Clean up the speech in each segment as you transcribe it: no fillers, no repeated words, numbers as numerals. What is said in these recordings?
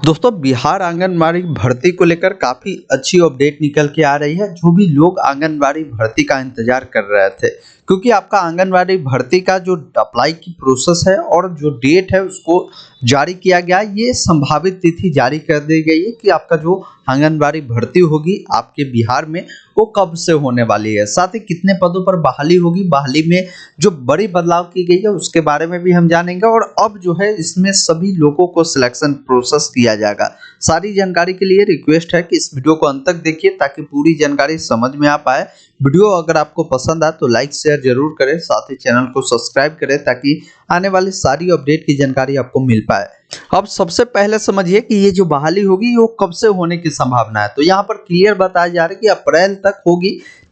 दोस्तों बिहार आंगनबाड़ी भर्ती को लेकर काफी अच्छी अपडेट निकल के आ रही है। जो भी लोग आंगनबाड़ी भर्ती का इंतजार कर रहे थे, क्योंकि आपका आंगनबाड़ी भर्ती का जो अप्लाई की प्रोसेस है और जो डेट है उसको जारी किया गया है। ये संभावित तिथि जारी कर दी गई है कि आपका जो आंगनबाड़ी भर्ती होगी आपके बिहार में वो कब से होने वाली है, साथ ही कितने पदों पर बहाली होगी, बहाली में जो बड़ी बदलाव की गई है उसके बारे में भी हम जानेंगे। और अब जो है इसमें सभी लोगों को सिलेक्शन प्रोसेस किया जाएगा। सारी जानकारी के लिए रिक्वेस्ट है कि इस वीडियो को अंत तक देखिए ताकि पूरी जानकारी समझ में आ पाए। वीडियो अगर आपको पसंद आए तो लाइक शेयर जरूर करें, साथ ही चैनल को सब्सक्राइब करें ताकि आने वाली सारी अपडेट की जानकारी आपको मिल पाए। अब सबसे पहले समझिए कि ये जो बहाली होगी वो कब से होने की संभावना है। तो यहाँ पर क्लियर बताया जा रहा है कि अप्रैल तक होगी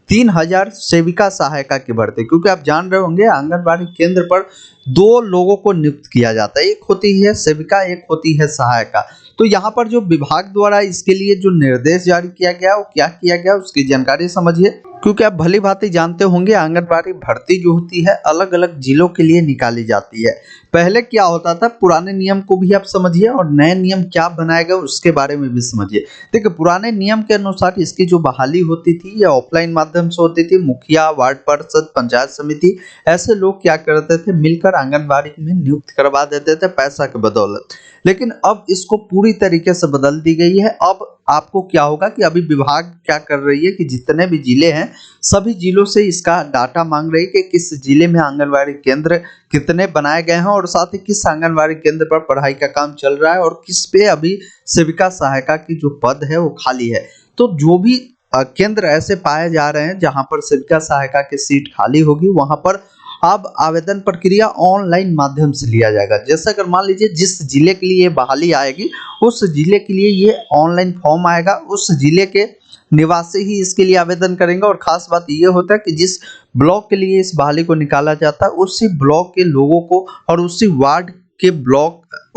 3000 सेविका सहायिका की भर्ती। क्योंकि आप जान रहे होंगे आंगनबाड़ी केंद्र पर दो लोगों को नियुक्त किया जाता है, एक होती है सेविका, एक होती है सहायिका। तो यहाँ पर जो विभाग द्वारा इसके लिए जो निर्देश जारी किया गया वो क्या किया गया उसकी जानकारी समझिए। क्योंकि आप भली भांति जानते होंगे आंगनबाड़ी भर्ती जो होती है अलग अलग जिलों के लिए निकाली जाती है। पहले क्या होता था, पुराने नियम को भी आप समझिए और नए नियम क्या बनाए गए उसके बारे में भी समझिए। देखिए पुराने नियम के अनुसार इसकी जो बहाली होती थी ये ऑफलाइन माध्यम से होती थी। मुखिया, वार्ड पार्षद, पंचायत समिति ऐसे लोग क्या करते थे, मिलकर आंगनबाड़ी में नियुक्त करवा देते थे पैसा के बदौलत। लेकिन अब इसको पूरी तरीके से बदल दी गई है। अब आपको क्या होगा कि अभी विभाग क्या कर रही है कि जितने भी जिले हैं सभी जिलों से इसका डाटा मांग रही है कि किस जिले में आंगनबाड़ी केंद्र कितने बनाए गए हैं और साथ ही किस आंगनबाड़ी केंद्र पर पढ़ाई का काम चल रहा है और किस पे अभी सेविका सहायिका की जो पद है वो खाली है। तो जो भी केंद्र ऐसे पाए जा रहे हैं जहां पर सेविका सहायिका की सीट खाली होगी वहां पर अब आवेदन प्रक्रिया ऑनलाइन माध्यम से लिया जाएगा। जैसे अगर मान लीजिए जिस जिले के लिए बहाली आएगी उस जिले के लिए ये ऑनलाइन फॉर्म आएगा, उस जिले के निवासी ही इसके लिए आवेदन करेंगे। और खास बात ये होता है कि जिस ब्लॉक के लिए इस बहाली को निकाला जाता है उसी ब्लॉक के लोगों को और उसी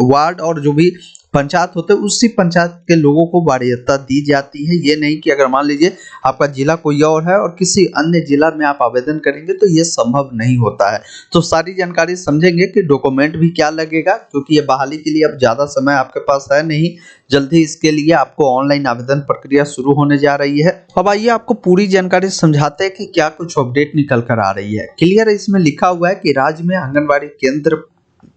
वार्ड और जो भी पंचायत होते हैं उसी पंचायत के लोगों को वरीयता दी जाती है। ये नहीं कि अगर मान लीजिए आपका जिला कोई और है और किसी अन्य जिला में आप आवेदन करेंगे तो ये संभव नहीं होता है। तो सारी जानकारी समझेंगे कि डॉक्यूमेंट भी क्या लगेगा, क्योंकि ये बहाली के लिए अब ज्यादा समय आपके पास है नहीं। जल्दी इसके लिए आपको ऑनलाइन आवेदन प्रक्रिया शुरू होने जा रही है। अब आइए आपको पूरी जानकारी समझाते हैं कि क्या कुछ अपडेट निकल कर आ रही है। क्लियर इसमें लिखा हुआ है कि राज्य में आंगनबाड़ी केंद्र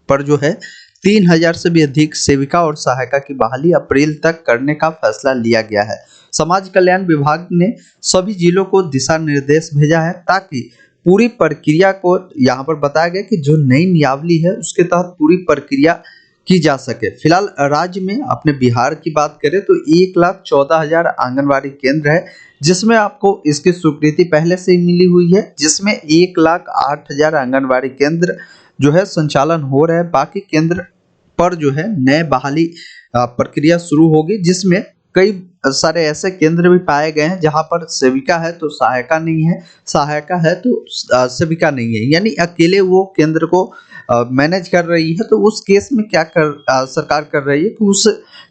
पर जो है 3000 से भी अधिक सेविका और सहायिका की बहाली अप्रैल तक करने का फैसला लिया गया है। समाज कल्याण विभाग ने सभी जिलों को दिशा निर्देश भेजा है ताकि पूरी प्रक्रिया को यहाँ पर बताया गया कि जो नई नियमावली है उसके तहत पूरी प्रक्रिया की जा सके। फिलहाल राज्य में अपने बिहार की बात करें तो 1,14,000 आंगनबाड़ी केंद्र है, जिसमें आपको इसकी स्वीकृति पहले से ही मिली हुई है, जिसमें 1,08,000 आंगनबाड़ी केंद्र जो है संचालन हो रहे हैं। बाकी केंद्र पर जो है नए बहाली प्रक्रिया शुरू होगी, जिसमें कई सारे ऐसे केंद्र भी पाए गए हैं जहां पर सेविका है तो सहायिका नहीं है, सहायिका है तो सेविका नहीं है, यानी अकेले वो केंद्र को मैनेज कर रही है। तो उस केस में क्या सरकार कर रही है कि उस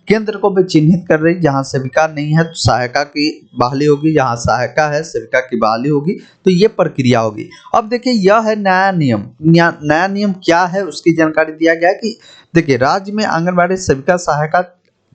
केंद्र को भी चिन्हित कर रही है जहां सेविका नहीं है तो सहायिका की बहाली होगी, जहां सहायिका है सेविका की बहाली होगी। तो ये प्रक्रिया होगी। अब देखिए यह है नया नियम। नया नियम क्या है उसकी जानकारी दिया गया है कि देखिए राज्य में आंगनबाड़ी सेविका सहायिका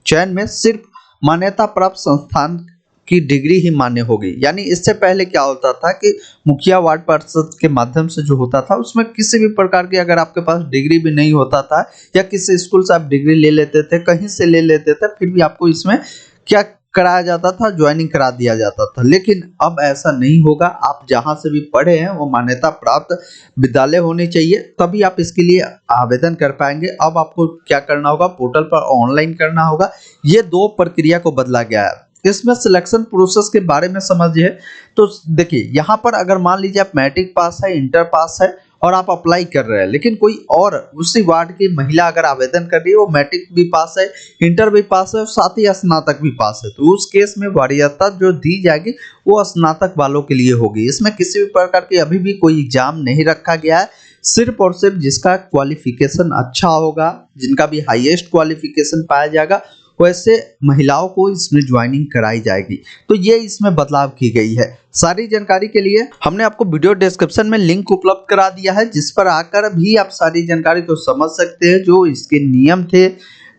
चयन में सिर्फ मान्यता प्राप्त संस्थान की डिग्री ही मान्य होगी। यानी इससे पहले क्या होता था कि मुखिया, वार्ड पार्षद के माध्यम से जो होता था उसमें किसी भी प्रकार की अगर आपके पास डिग्री भी नहीं होता था या किसी स्कूल से आप डिग्री ले लेते थे, कहीं से ले लेते थे, फिर भी आपको इसमें क्या कराया जाता था, ज्वाइनिंग करा दिया जाता था। लेकिन अब ऐसा नहीं होगा। आप जहां से भी पढ़े हैं वो मान्यता प्राप्त विद्यालय होनी चाहिए, तभी आप इसके लिए आवेदन कर पाएंगे। अब आपको क्या करना होगा, पोर्टल पर ऑनलाइन करना होगा। ये दो प्रक्रिया को बदला गया है। इसमें सिलेक्शन प्रोसेस के बारे में समझिए। तो देखिए यहाँ पर अगर मान लीजिए आप मैट्रिक पास है, इंटर पास है और आप अप्लाई कर रहे हैं, लेकिन कोई और उसी वार्ड की महिला अगर आवेदन कर रही है वो मैट्रिक भी पास है, इंटर भी पास है और साथ ही स्नातक भी पास है, तो उस केस में वरीयता जो दी जाएगी वो स्नातक वालों के लिए होगी। इसमें किसी भी प्रकार की अभी भी कोई एग्जाम नहीं रखा गया है। सिर्फ और सिर्फ जिसका क्वालिफिकेशन अच्छा होगा, जिनका भी हाईएस्ट क्वालिफिकेशन पाया जाएगा, वैसे महिलाओं को इसमें ज्वाइनिंग कराई जाएगी। तो ये इसमें बदलाव की गई है। सारी जानकारी के लिए हमने आपको वीडियो डिस्क्रिप्शन में लिंक उपलब्ध करा दिया है, जिस पर आकर भी आप सारी जानकारी को समझ सकते हैं। जो इसके नियम थे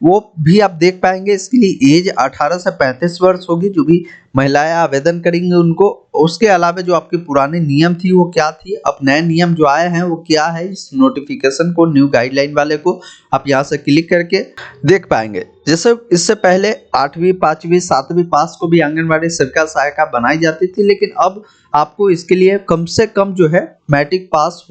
वो भी आप देख पाएंगे। इसके लिए एज 18 से 35 वर्ष होगी, जो भी महिलाएं आवेदन करेंगे उनको। उसके अलावा जो आपके पुराने नियम थी वो क्या थी, अब नए नियम जो आए हैं वो क्या है, इस नोटिफिकेशन को, न्यू गाइडलाइन वाले को आप यहाँ से क्लिक करके देख पाएंगे। जैसे इससे पहले 8वीं 5वीं 7वीं पास को भी आंगनबाड़ी सेविका सहायिका बनाई जाती थी, लेकिन अब आपको इसके लिए कम से कम जो है मैट्रिक पास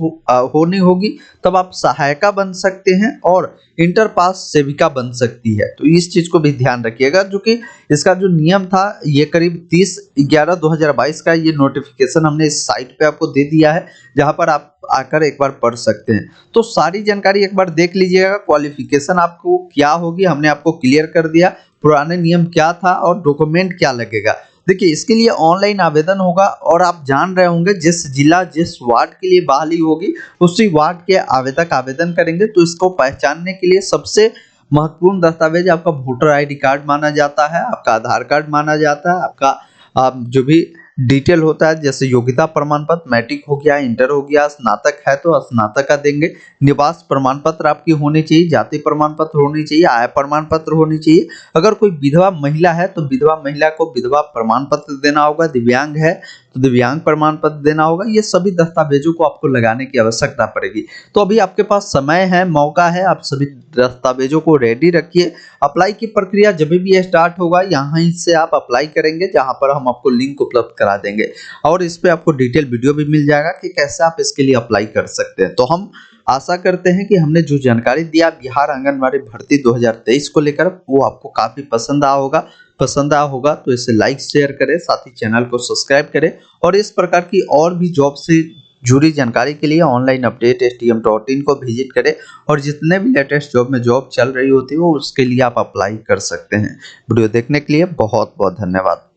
होनी होगी, तब आप सहायिका बन सकते हैं और इंटर पास सेविका बन सकती है। तो इस चीज को भी ध्यान रखिएगा, जो कि इसका जो नियम था ये करीब 30/11/2022 का ये नोटिफिकेशन हमने इस साइट पे आपको दे दिया है, जहां पर आप आकर एक बार पढ़ सकते हैं। तो सारी जानकारी एक बार देख लीजिएगा। क्वालिफिकेशन आपको क्या होगी हमने आपको क्लियर कर दिया, पुराने नियम क्या था और डॉक्यूमेंट क्या लगेगा। देखिए, इसके लिए ऑनलाइन आवेदन होगा और आप जान रहे होंगे जिस जिला जिस वार्ड के लिए बहाली होगी उसी वार्ड के आवेदक आवेदन करेंगे। तो इसको पहचानने के लिए सबसे महत्वपूर्ण दस्तावेज आपका वोटर आईडी कार्ड माना जाता है, आपका आधार कार्ड माना जाता है, आपका जो भी डिटेल होता है, जैसे योग्यता प्रमाण पत्र, मैट्रिक हो गया, इंटर हो गया, स्नातक है तो स्नातक का देंगे, निवास प्रमाण पत्र आपकी होनी चाहिए, जाति प्रमाण पत्र होनी चाहिए, आय प्रमाण पत्र होनी चाहिए। अगर कोई विधवा महिला है तो विधवा महिला को विधवा प्रमाण पत्र देना होगा, दिव्यांग है तो दिव्यांग प्रमाण पत्र देना होगा। ये सभी दस्तावेजों को आपको लगाने की आवश्यकता पड़ेगी। तो अभी आपके पास समय है, मौका है, आप सभी दस्तावेजों को रेडी रखिए। अप्लाई की प्रक्रिया जब भी स्टार्ट होगा यहाँ से आप अप्लाई करेंगे, जहां पर हम आपको लिंक उपलब्ध करा देंगे और इस पे आपको डिटेल वीडियो भी मिल जाएगा कि कैसे आप इसके लिए अप्लाई कर सकते हैं। तो हम आशा करते हैं कि हमने जो जानकारी दिया बिहार आंगनबाड़ी भर्ती 2023 को लेकर वो आपको काफी पसंद आया होगा। तो इसे लाइक शेयर करें, साथ ही चैनल को सब्सक्राइब करें और इस प्रकार की और भी जॉब से जुड़ी जानकारी के लिए ऑनलाइन अपडेट stm.in को विजिट करें और जितने भी लेटेस्ट जॉब में जॉब चल रही होती है वो उसके लिए आप अप्लाई कर सकते हैं। वीडियो देखने के लिए बहुत बहुत धन्यवाद।